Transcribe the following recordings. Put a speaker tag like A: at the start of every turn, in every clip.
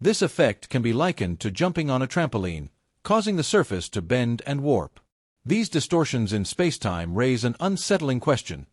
A: This effect can be likened to jumping on a trampoline, causing the surface to bend and warp. These distortions in spacetime raise an unsettling question.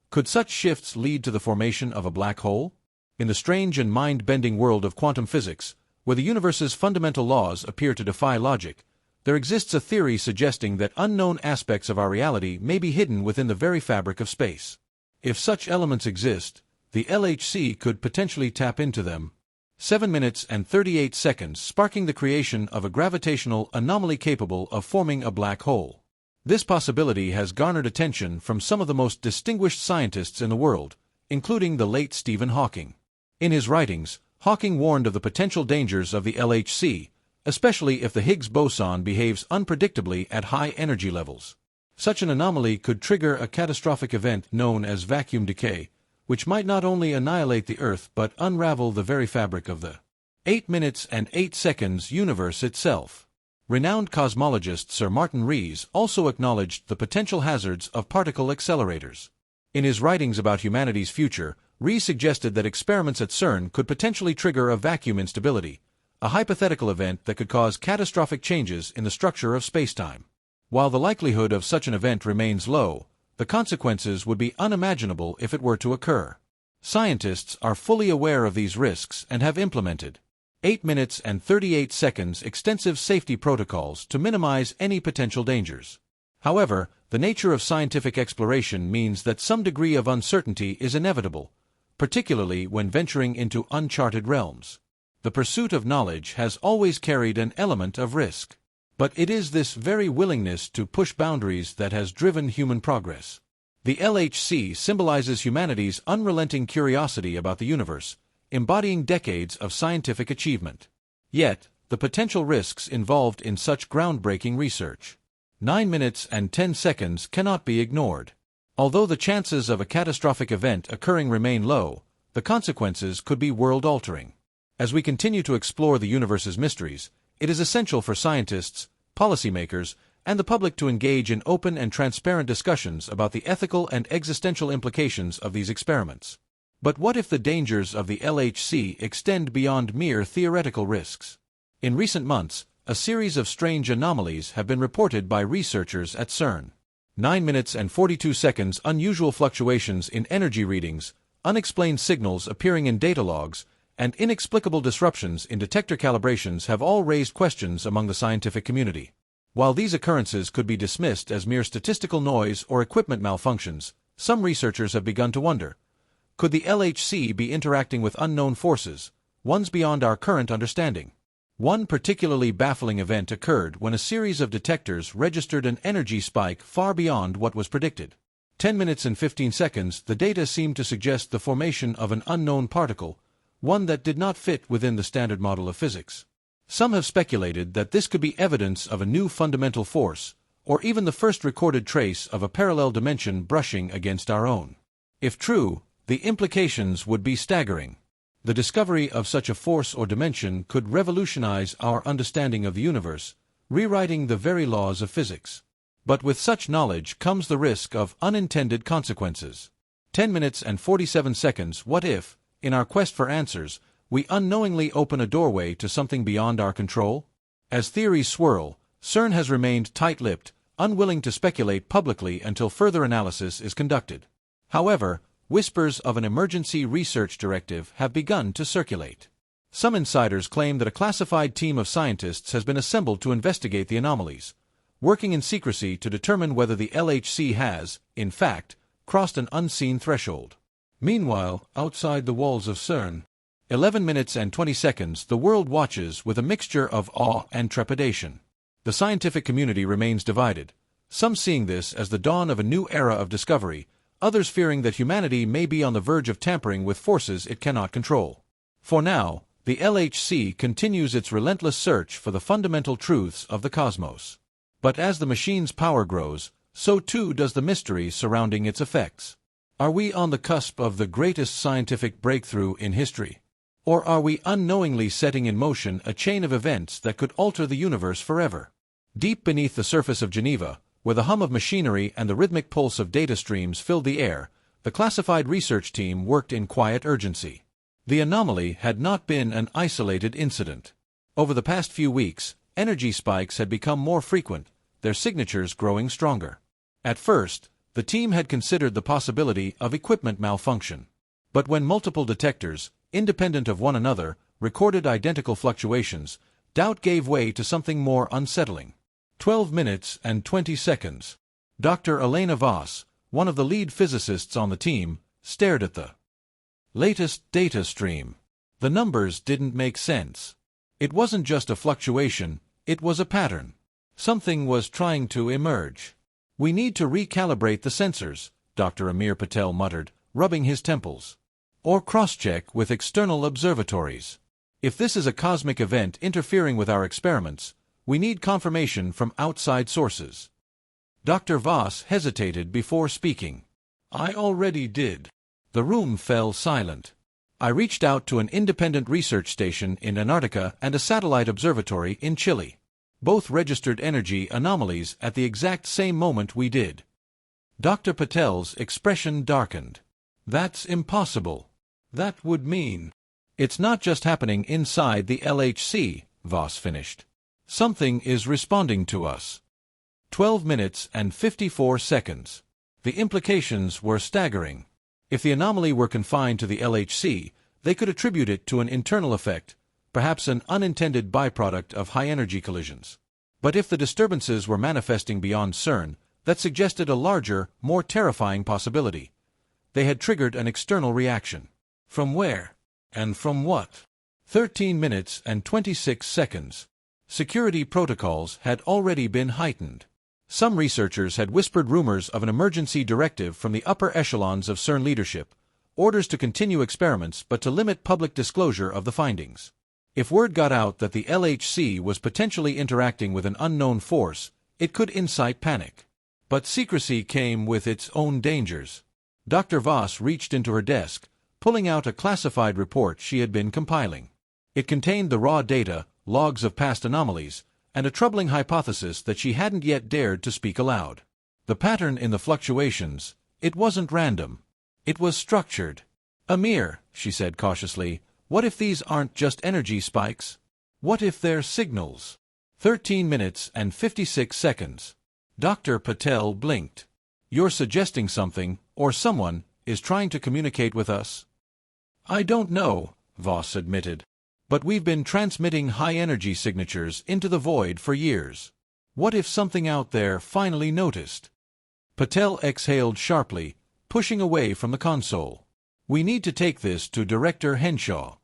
A: Could such shifts lead to the formation of a black hole? In the strange and mind-bending world of quantum physics, where the universe's fundamental laws appear to defy logic, there exists a theory suggesting that unknown aspects of our reality may be hidden within the very fabric of space. If such elements exist, the LHC could potentially tap into them. 7 minutes and 38 seconds, sparking the creation of a gravitational anomaly capable of forming a black hole. This possibility has garnered attention from some of the most distinguished scientists in the world, including the late Stephen Hawking. In his writings, Hawking warned of the potential dangers of the LHC, especially if the Higgs boson behaves unpredictably at high energy levels. Such an anomaly could trigger a catastrophic event known as vacuum decay, which might not only annihilate the Earth but unravel the very fabric of the 8 minutes and 8 seconds universe itself. Renowned cosmologist Sir Martin Rees also acknowledged the potential hazards of particle accelerators. In his writings about humanity's future, Rees suggested that experiments at CERN could potentially trigger a vacuum instability, a hypothetical event that could cause catastrophic changes in the structure of spacetime. While the likelihood of such an event remains low, the consequences would be unimaginable if it were to occur. Scientists are fully aware of these risks and have implemented 8 minutes and 38 seconds extensive safety protocols to minimize any potential dangers. However, the nature of scientific exploration means that some degree of uncertainty is inevitable, particularly when venturing into uncharted realms. The pursuit of knowledge has always carried an element of risk. But it is this very willingness to push boundaries that has driven human progress. The LHC symbolizes humanity's unrelenting curiosity about the universe, embodying decades of scientific achievement. Yet, the potential risks involved in such groundbreaking research. 9 minutes and 10 seconds cannot be ignored. Although the chances of a catastrophic event occurring remain low, the consequences could be world-altering. As we continue to explore the universe's mysteries, it is essential for scientists, policymakers, and the public to engage in open and transparent discussions about the ethical and existential implications of these experiments. But what if the dangers of the LHC extend beyond mere theoretical risks? In recent months, a series of strange anomalies have been reported by researchers at CERN. 9 minutes and 42 seconds unusual fluctuations in energy readings, unexplained signals appearing in data logs, and inexplicable disruptions in detector calibrations have all raised questions among the scientific community. While these occurrences could be dismissed as mere statistical noise or equipment malfunctions, some researchers have begun to wonder, could the LHC be interacting with unknown forces, ones beyond our current understanding? One particularly baffling event occurred when a series of detectors registered an energy spike far beyond what was predicted. 10 minutes and 15 seconds, the data seemed to suggest the formation of an unknown particle, one that did not fit within the standard model of physics. Some have speculated that this could be evidence of a new fundamental force, or even the first recorded trace of a parallel dimension brushing against our own. If true, the implications would be staggering. The discovery of such a force or dimension could revolutionize our understanding of the universe, rewriting the very laws of physics. But with such knowledge comes the risk of unintended consequences. 10 minutes and 47 seconds, what if, in our quest for answers, we unknowingly open a doorway to something beyond our control? As theories swirl, CERN has remained tight-lipped, unwilling to speculate publicly until further analysis is conducted. However, whispers of an emergency research directive have begun to circulate. Some insiders claim that a classified team of scientists has been assembled to investigate the anomalies, working in secrecy to determine whether the LHC has, in fact, crossed an unseen threshold. Meanwhile, outside the walls of CERN, 11 minutes and 20 seconds, the world watches with a mixture of awe and trepidation. The scientific community remains divided, some seeing this as the dawn of a new era of discovery, others fearing that humanity may be on the verge of tampering with forces it cannot control. For now, the LHC continues its relentless search for the fundamental truths of the cosmos. But as the machine's power grows, so too does the mystery surrounding its effects. Are we on the cusp of the greatest scientific breakthrough in history? Or are we unknowingly setting in motion a chain of events that could alter the universe forever? Deep beneath the surface of Geneva, where the hum of machinery and the rhythmic pulse of data streams filled the air, the classified research team worked in quiet urgency. The anomaly had not been an isolated incident. Over the past few weeks, energy spikes had become more frequent, their signatures growing stronger. At first, the team had considered the possibility of equipment malfunction. But when multiple detectors, independent of one another, recorded identical fluctuations, doubt gave way to something more unsettling. 12 minutes and 20 seconds. Dr. Elena Voss, one of the lead physicists on the team, stared at the latest data stream. The numbers didn't make sense. It wasn't just a fluctuation, it was a pattern. Something was trying to emerge. "We need to recalibrate the sensors," Dr. Amir Patel muttered, rubbing his temples. "Or cross-check with external observatories. If this is a cosmic event interfering with our experiments, we need confirmation from outside sources." Dr. Voss hesitated before speaking. "I already did." The room fell silent. "I reached out to an independent research station in Antarctica and a satellite observatory in Chile. Both registered energy anomalies at the exact same moment we did." Dr. Patel's expression darkened. "That's impossible. That would mean—" "It's not just happening inside the LHC," Voss finished. "Something is responding to us." 12 minutes and 54 seconds. The implications were staggering. If the anomaly were confined to the LHC, they could attribute it to an internal effect, perhaps an unintended byproduct of high-energy collisions. But if the disturbances were manifesting beyond CERN, that suggested a larger, more terrifying possibility. They had triggered an external reaction. From where? And from what? 13 minutes and 26 seconds. Security protocols had already been heightened. Some researchers had whispered rumors of an emergency directive from the upper echelons of CERN leadership, orders to continue experiments but to limit public disclosure of the findings. If word got out that the LHC was potentially interacting with an unknown force, it could incite panic. But secrecy came with its own dangers. Dr. Voss reached into her desk, pulling out a classified report she had been compiling. It contained the raw data, logs of past anomalies, and a troubling hypothesis that she hadn't yet dared to speak aloud. The pattern in the fluctuations, it wasn't random. It was structured. "Amir," she said cautiously, "what if these aren't just energy spikes? What if they're signals?" 13 minutes and 56 seconds. Dr. Patel blinked. "You're suggesting something, or someone, is trying to communicate with us?" "I don't know," Voss admitted. "But we've been transmitting high-energy signatures into the void for years. What if something out there finally noticed?" Patel exhaled sharply, pushing away from the console. "We need to take this to Director Henshaw."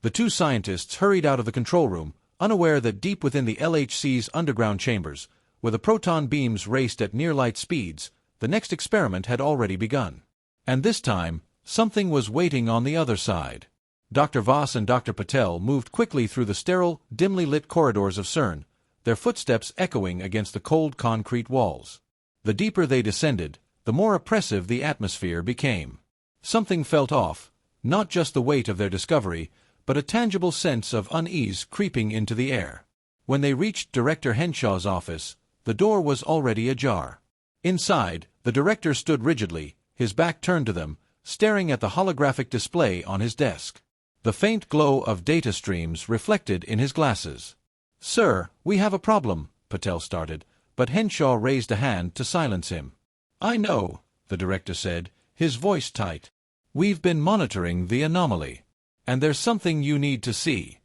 A: The two scientists hurried out of the control room, unaware that deep within the LHC's underground chambers, where the proton beams raced at near-light speeds, the next experiment had already begun. And this time, something was waiting on the other side. Dr. Voss and Dr. Patel moved quickly through the sterile, dimly lit corridors of CERN, their footsteps echoing against the cold concrete walls. The deeper they descended, the more oppressive the atmosphere became. Something felt off, not just the weight of their discovery, but a tangible sense of unease creeping into the air. When they reached Director Henshaw's office, the door was already ajar. Inside, the director stood rigidly, his back turned to them, staring at the holographic display on his desk. The faint glow of data streams reflected in his glasses. "Sir, we have a problem," Patel started, but Henshaw raised a hand to silence him. "I know," the director said, his voice tight. "We've been monitoring the anomaly. And there's something you need to see."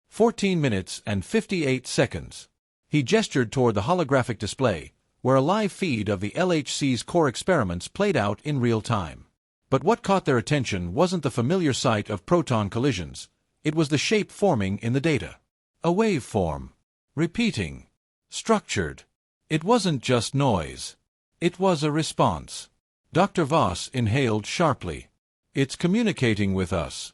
A: 14 minutes and 58 seconds. He gestured toward the holographic display, where a live feed of the LHC's core experiments played out in real time. But what caught their attention wasn't the familiar sight of proton collisions. It was the shape forming in the data. A waveform. Repeating. Structured. It wasn't just noise. It was a response. Dr. Voss inhaled sharply. "It's communicating with us."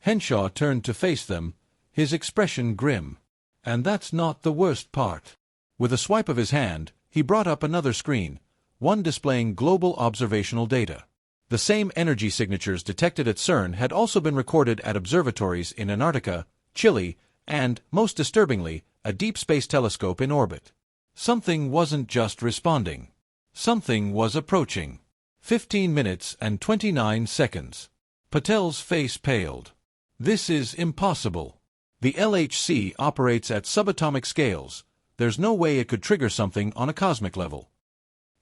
A: Henshaw turned to face them, his expression grim. "And that's not the worst part." With a swipe of his hand, he brought up another screen, one displaying global observational data. The same energy signatures detected at CERN had also been recorded at observatories in Antarctica, Chile, and, most disturbingly, a deep space telescope in orbit. Something wasn't just responding. Something was approaching. 15 minutes and 29 seconds. Patel's face paled. This is impossible. The LHC operates at subatomic scales. There's no way it could trigger something on a cosmic level.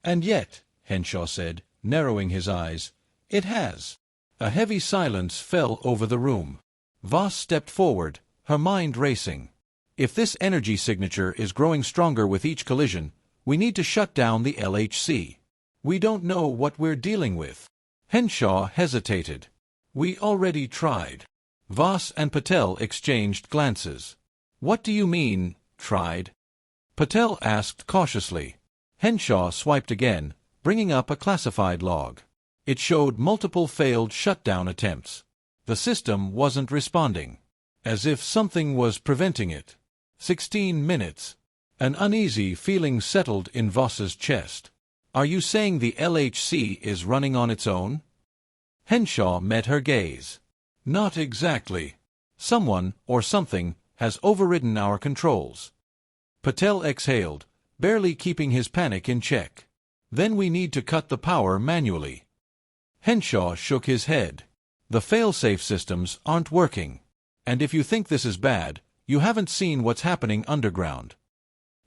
A: And yet, Henshaw said, narrowing his eyes, it has. A heavy silence fell over the room. Voss stepped forward, her mind racing. If this energy signature is growing stronger with each collision, we need to shut down the LHC. We don't know what we're dealing with. Henshaw hesitated. We already tried. Voss and Patel exchanged glances. What do you mean, tried? Patel asked cautiously. Henshaw swiped again, bringing up a classified log. It showed multiple failed shutdown attempts. The system wasn't responding. As if something was preventing it. 16 minutes. An uneasy feeling settled in Voss's chest. Are you saying the LHC is running on its own? Henshaw met her gaze. Not exactly. Someone, or something, has overridden our controls. Patel exhaled, barely keeping his panic in check. Then we need to cut the power manually. Henshaw shook his head. The fail-safe systems aren't working. And if you think this is bad, you haven't seen what's happening underground.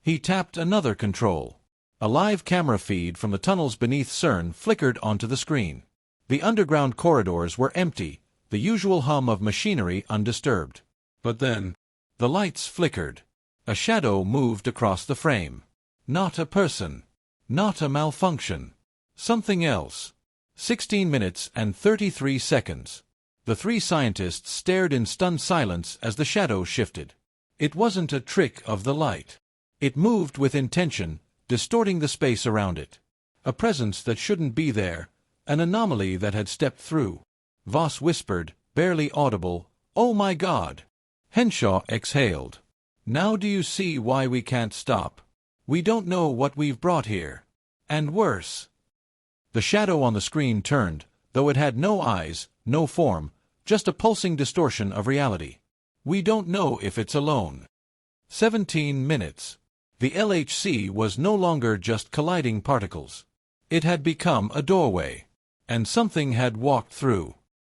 A: He tapped another control. A live camera feed from the tunnels beneath CERN flickered onto the screen. The underground corridors were empty, the usual hum of machinery undisturbed. But then, the lights flickered. A shadow moved across the frame. Not a person. Not a malfunction. Something else. 16 minutes and 33 seconds. The three scientists stared in stunned silence as the shadow shifted. It wasn't a trick of the light. It moved with intention, distorting the space around it. A presence that shouldn't be there, an anomaly that had stepped through. Voss whispered, barely audible, "Oh my God!" Henshaw exhaled. Now do you see why we can't stop? We don't know what we've brought here. And worse. The shadow on the screen turned, though it had no eyes, no form, just a pulsing distortion of reality. We don't know if it's alone. 17 minutes. The LHC was no longer just colliding particles. It had become a doorway. And something had walked through.